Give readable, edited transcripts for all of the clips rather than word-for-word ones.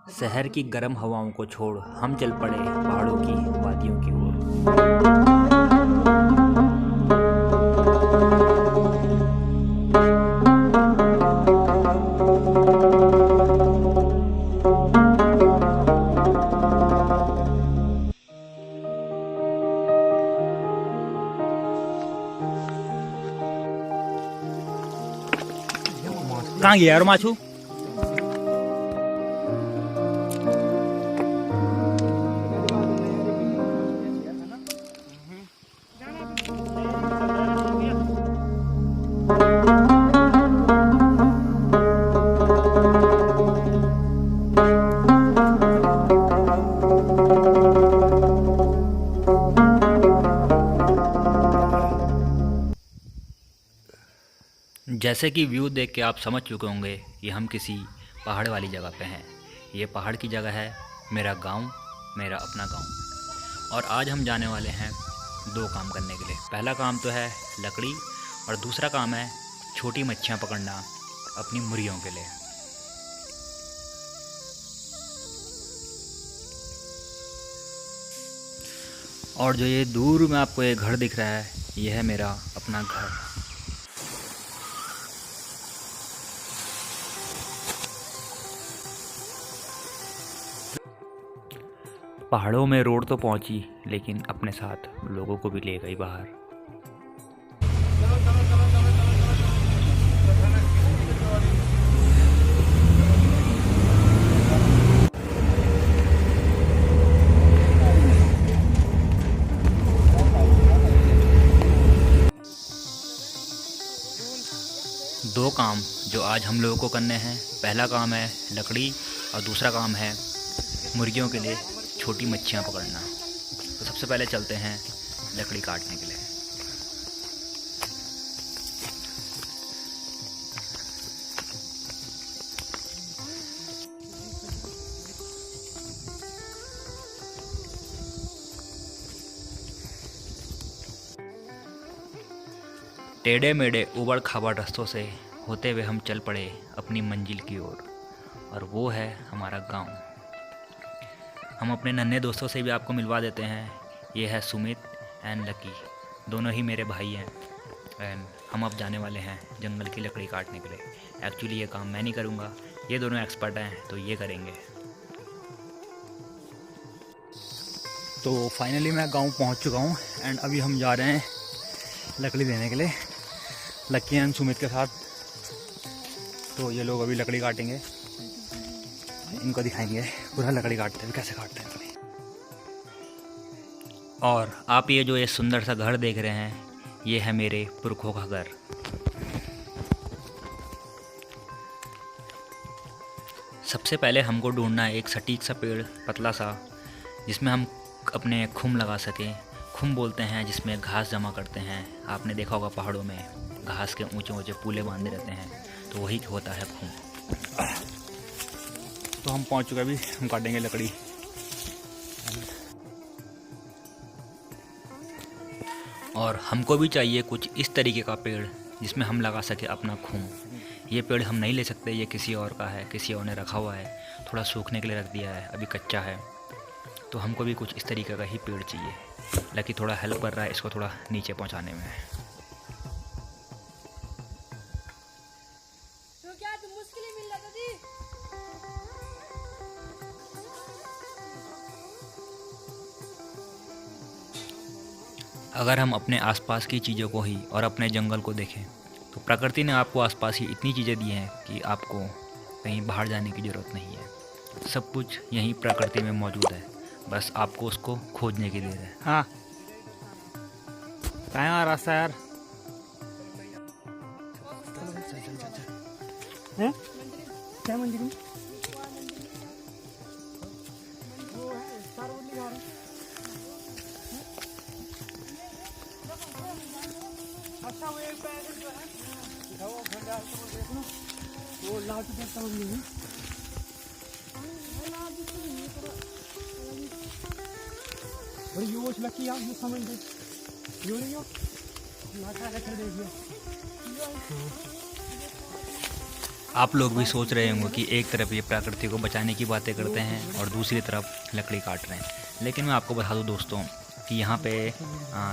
शहर की गर्म हवाओं को छोड़ हम चल पड़े पहाड़ों की वादियों की ओर। कहाँ गया यार माछू? जैसे कि व्यू देख के आप समझ चुके होंगे कि हम किसी पहाड़ वाली जगह पे हैं। ये पहाड़ की जगह है, मेरा गांव, मेरा अपना गांव। और आज हम जाने वाले हैं दो काम करने के लिए। पहला काम तो है लकड़ी और दूसरा काम है छोटी मच्छियाँ पकड़ना अपनी मुर्गियों के लिए। और जो ये दूर में आपको ये घर दिख रहा है, ये है मेरा अपना घर। पहाड़ों में रोड तो पहुंची, लेकिन अपने साथ लोगों को भी ले गई बाहर। दो काम जो आज हम लोगों को करने हैं। पहला काम है लकड़ी और दूसरा काम है मुर्गियों के लिए छोटी मच्छियाँ पकड़ना। तो सबसे पहले चलते हैं लकड़ी काटने के लिए। टेढ़े मेढ़े उबड़ खाबड़ रास्तों से होते हुए हम चल पड़े अपनी मंजिल की ओर, और वो है हमारा गांव। हम अपने नन्हे दोस्तों से भी आपको मिलवा देते हैं। ये है सुमित एंड लकी, दोनों ही मेरे भाई हैं। एंड हम अब जाने वाले हैं जंगल की लकड़ी काटने के लिए। एक्चुअली ये काम मैं नहीं करूँगा, ये दोनों एक्सपर्ट हैं तो ये करेंगे। तो फाइनली मैं गांव पहुंच चुका हूं एंड अभी हम जा रहे हैं लकड़ी देने के लिए लकी एंड सुमित के साथ। तो ये लोग अभी लकड़ी काटेंगे, इनको दिखाएंगे पूरा लकड़ी काटते हैं, कैसे काटते हैं लकड़ी। और आप ये जो ये सुंदर सा घर देख रहे हैं, ये है मेरे पुरखों का घर। सबसे पहले हमको ढूंढना है एक सटीक सा पेड़, पतला सा, जिसमें हम अपने खुम लगा सकें। खुम बोलते हैं जिसमें घास जमा करते हैं। आपने देखा होगा पहाड़ों में घास के ऊंचे ऊंचे पूले बांधे रहते हैं, तो वही होता है खुम। तो हम पहुंच चुके, अभी हम काटेंगे लकड़ी। और हमको भी चाहिए कुछ इस तरीके का पेड़ जिसमें हम लगा सके अपना खुम। ये पेड़ हम नहीं ले सकते, ये किसी और का है, किसी और ने रखा हुआ है, थोड़ा सूखने के लिए रख दिया है, अभी कच्चा है। तो हमको भी कुछ इस तरीके का ही पेड़ चाहिए। लकी थोड़ा हेल्प कर रहा है इसको थोड़ा नीचे पहुंचाने में। तो क्या तुम मुश्किल ही मिल रहा था जी? अगर हम अपने आसपास की चीज़ों को ही और अपने जंगल को देखें, तो प्रकृति ने आपको आसपास ही इतनी चीज़ें दी हैं कि आपको कहीं बाहर जाने की ज़रूरत नहीं है। सब कुछ यहीं प्रकृति में मौजूद है, बस आपको उसको खोजने की देर है। हाँ, कहाँ रास्ता यार? हैं? क्या मंदिर में? अच्छा वो एक पैकेट जो है वो भंडार को देखो, वो लाल देखता हूँ। बड़ी योश लकी आप ये समझ दे यो नहीं हो लाटा रख दे दियो। आप लोग भी सोच रहे होंगे कि एक तरफ ये प्रकृति को बचाने की बातें करते हैं और दूसरी तरफ लकड़ी काट रहे हैं, लेकिन मैं आपको बता दूं दोस्तों कि यहाँ पे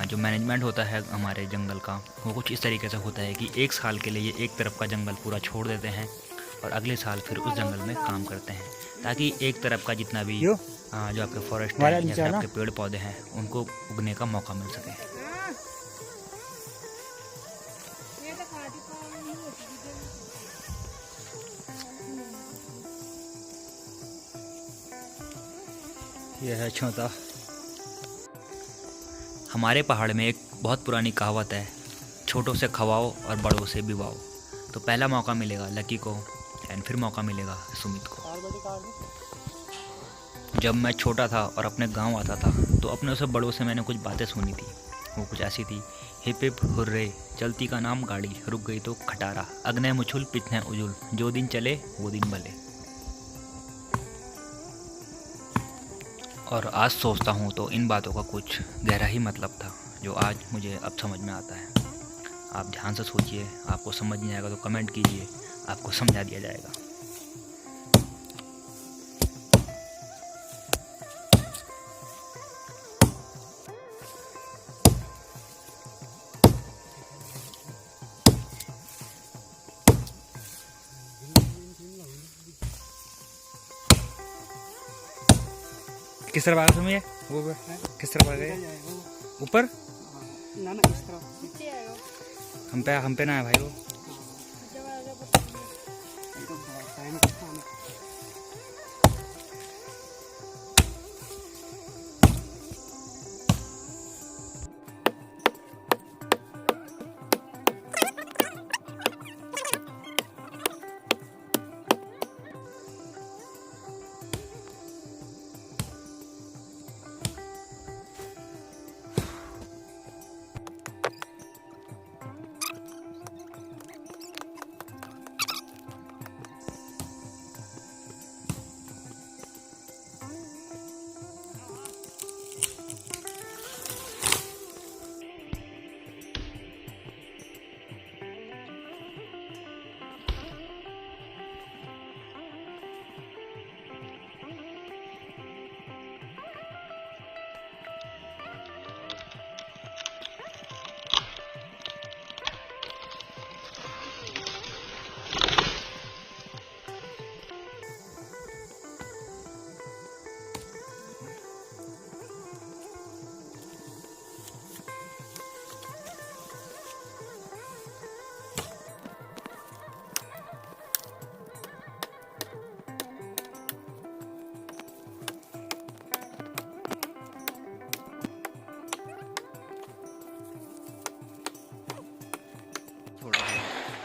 जो मैनेजमेंट होता है हमारे जंगल का, वो कुछ इस तरीके से होता है कि एक साल के लिए ये एक तरफ का जंगल पूरा छोड़ देते हैं और अगले साल फिर उस जंगल में काम करते हैं, ताकि एक तरफ का जितना भी जो आपके फॉरेस्ट है या फिर आपके पेड़ पौधे हैं उनको उगने का मौका मिल सके। यह है छोटा। हमारे पहाड़ में एक बहुत पुरानी कहावत है, छोटों से खवाओ और बड़ों से बिवाओ। तो पहला मौका मिलेगा लकी को एंड फिर मौका मिलेगा सुमित को। जब मैं छोटा था और अपने गांव आता था तो अपने से बड़ों से मैंने कुछ बातें सुनी थी। वो कुछ ऐसी थी, हिप हिप हुर्रे चलती का नाम गाड़ी, रुक गई तो खटारा, अग्ने मुछुल पिछने उजुल, जो दिन चले वो दिन भले। और आज सोचता हूँ तो इन बातों का कुछ गहरा ही मतलब था, जो आज मुझे अब समझ में आता है। आप ध्यान से सोचिए, आपको समझ नहीं आएगा तो कमेंट कीजिए, आपको समझा दिया जाएगा। किस तरफ आ गया तुम्हें? वो किस तरफ आ गए? ऊपर? ना ना इस तरफ हम पे ना है भाई वो।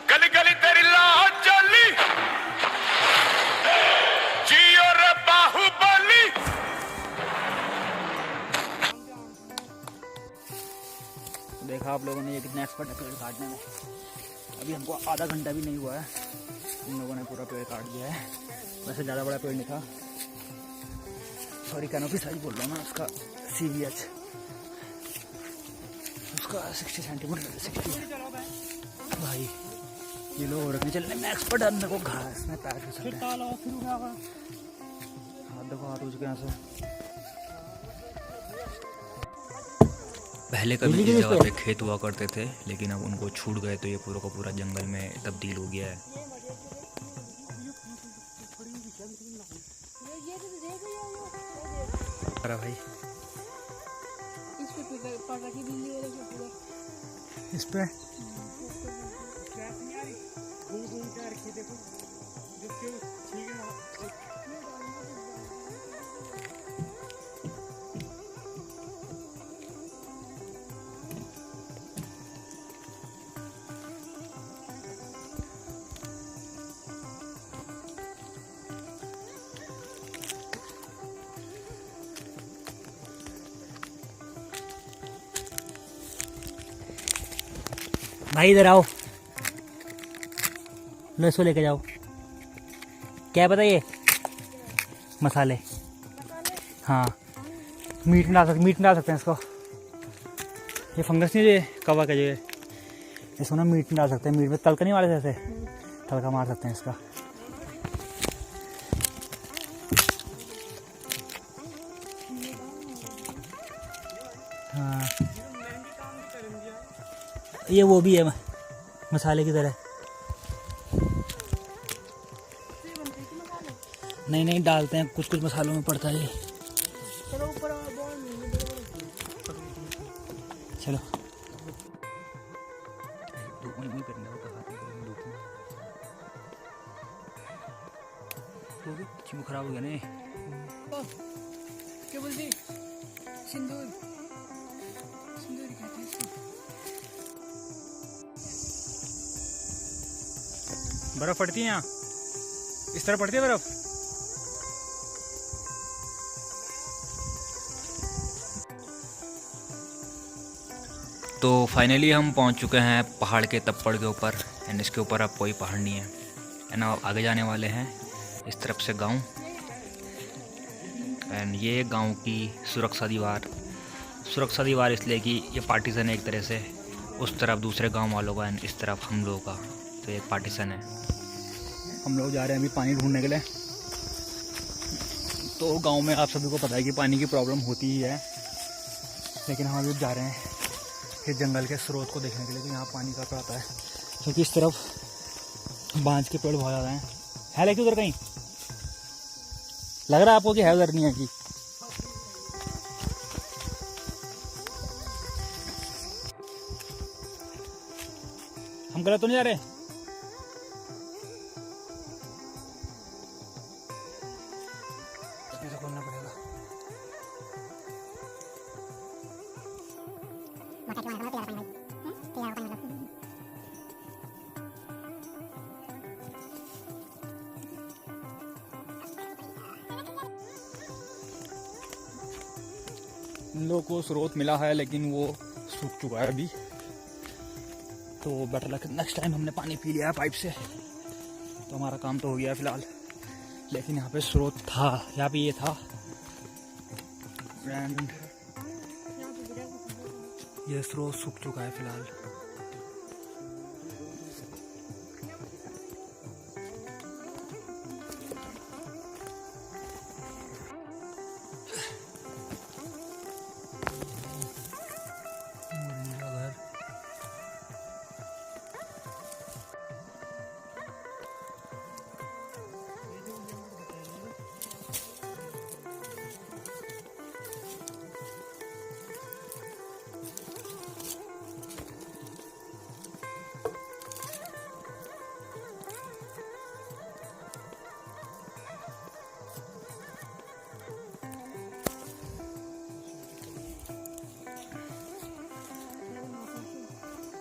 गली गली तेरी लाहौर चली जियो रे बाहुबली। देखा आप लोगों ने ये कितना एक्सपर्ट है पेड़ काटने में। अभी हमको आधा घंटा भी नहीं हुआ है, इन लोगों ने पूरा पेड़ काट दिया है। वैसे ज़्यादा बड़ा पेड़ नहीं था, सॉरी कैनोपी साइज बोल रहा हूँ मैं, उसका CVH उसका 60 सेंटीमीटर 60। भाई ये लोग रखने चलने में एक्सपर्ट है, मेरे को घास में पैर फिसल रहे हैं। हाथ देखो, हाथ उसके यहाँ से। पहले कभी इस जगह पे खेत हुआ करते थे, लेकिन अब उनको छूट गए तो ये पूरा का पूरा जंगल में तब्दील हो गया है। अरे भाई इस पे भाई इधर आओ, लो इसको लेके जाओ। क्या पता ये मसाले, हाँ मीट में डाल सकते हैं इसको। ये फंगस नहीं, ये कवा का जो है इसको ना मीट में डाल सकते हैं। मीट में तल कर नहीं वाले जैसे, तड़का मार सकते हैं इसका। हाँ ये वो भी है मसाले की तरह। नहीं नहीं डालते हैं, कुछ कुछ मसालों में पड़ता है ये। चलो तो खराब हो गया नहीं। क्या बोलते सिंदूर, सिंदूर कहते हैं इसको। बर्फ पड़ती है यहाँ, इस तरह पड़ती है बर्फ। तो फाइनली हम पहुंच चुके हैं पहाड़ के तप्पड़ के ऊपर। एंड इसके ऊपर अब कोई पहाड़ नहीं है एंड अब आगे जाने वाले हैं इस तरफ से गांव। एंड ये गांव की सुरक्षा दीवार इसलिए कि ये पार्टीशन है एक तरह से, उस तरफ दूसरे गांव वालों का एंड इस तरफ हम लोगों का, तो एक पार्टीशन है। हम लोग जा रहे हैं अभी पानी ढूंढने के लिए। तो गांव में आप सभी को पता है कि पानी की प्रॉब्लम होती ही है, लेकिन हम अभी जा रहे हैं इस जंगल के स्रोत को देखने के लिए कि यहाँ पानी कहाँ आता है, क्योंकि इस तरफ बांझ के पेड़ बहुत ज़्यादा हैं। है लेकिन उधर कहीं लग रहा है आपको कि है, उधर नहीं है कि। हम गलत तो नहीं जा रहे? इसमें से खोलना पड़ेगा। इन लोगों को स्रोत मिला है लेकिन वो सूख चुका है अभी, तो बेटर लक नेक्स्ट टाइम। हमने पानी पी लिया है पाइप से, तो हमारा काम तो हो गया है फिलहाल। लेकिन यहाँ पे स्रोत था, यहाँ पे ये था एंड ये स्रोत सूख चुका है फिलहाल।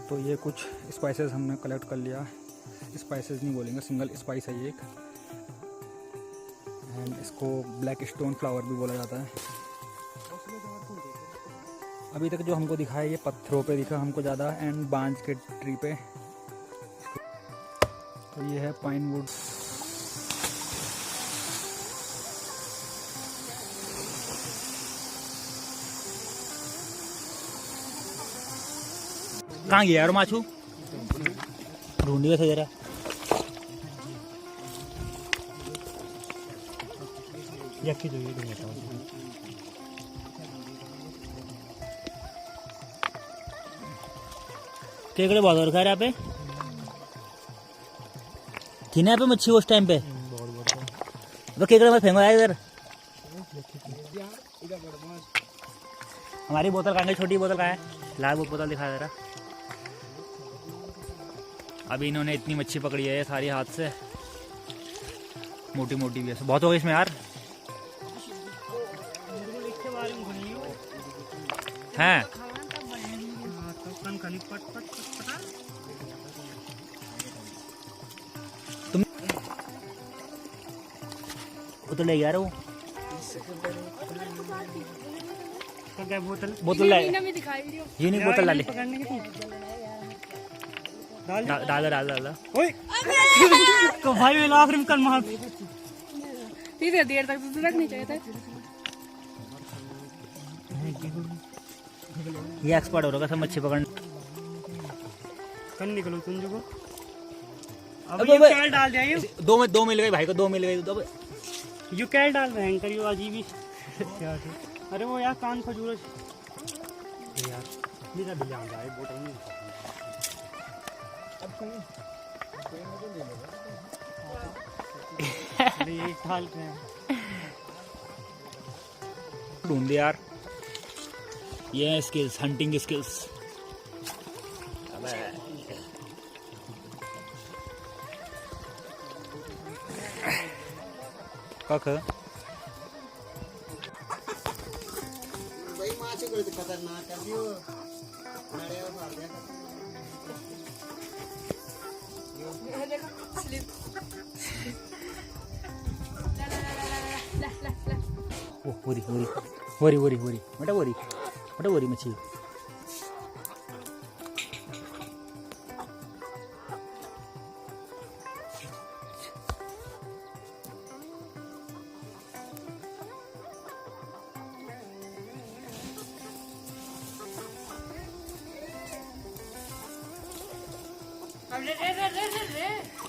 तो ये कुछ स्पाइसेस हमने कलेक्ट कर लिया। स्पाइसेस नहीं बोलेंगे, सिंगल स्पाइस है ये एक, एंड इसको ब्लैक स्टोन फ्लावर भी बोला जाता है। अभी तक जो हमको दिखा है ये पत्थरों पे दिखा हमको ज़्यादा एंड बांझ के ट्री पे। तो ये है पाइन वुड। कहाँ गया यार माछू? ढूंढी वैसे जरा। यक्की जो ये ढूंढता हूँ। केकड़े बहुत और खा रहे यहाँ पे। थी ना यहाँ पे मच्छी उस टाइम पे? तो केकड़े मत फेंको यार इधर। हमारी बोतल कहाँ है? छोटी बोतल कहाँ है? लाल बोतल दिखा दे रहा। अभी इन्होंने इतनी मच्छी पकड़ी है सारी हाथ से, मोटी मोटी भी है। बहुत हो गई इसमें यार। हैं तुम वो तो ले गया वो बोतल ला, ये नहीं बोतल ला ले। डाल तो भाई मैं आखिर में कल मार तीसरे देर तक तो रखनी चाहिए था। ये एक्सपर्ट हो रहा सब मच्छी पकड़ने। कल निकलो तुम जो अब अब ये अब- क्या डाल दिया ये? दो मिल गए भाई को, 2 मिल गए। अब यू क्या डाल रहे हैं करियो अजीब ही क्या थे? अरे वो यार कान खजूर यार मेरा भी जान रहा है बोतल नहीं अरे ये ढाल के हैं। ढूंढ दे यार, ये है स्किल्स, हंटिंग स्किल्स। कख खतरनाक कर दियो लड़े और मार दिया ओ वरी वरी वरी वरी वरी बेटा वरी मच्छी। रे रे रे रे रे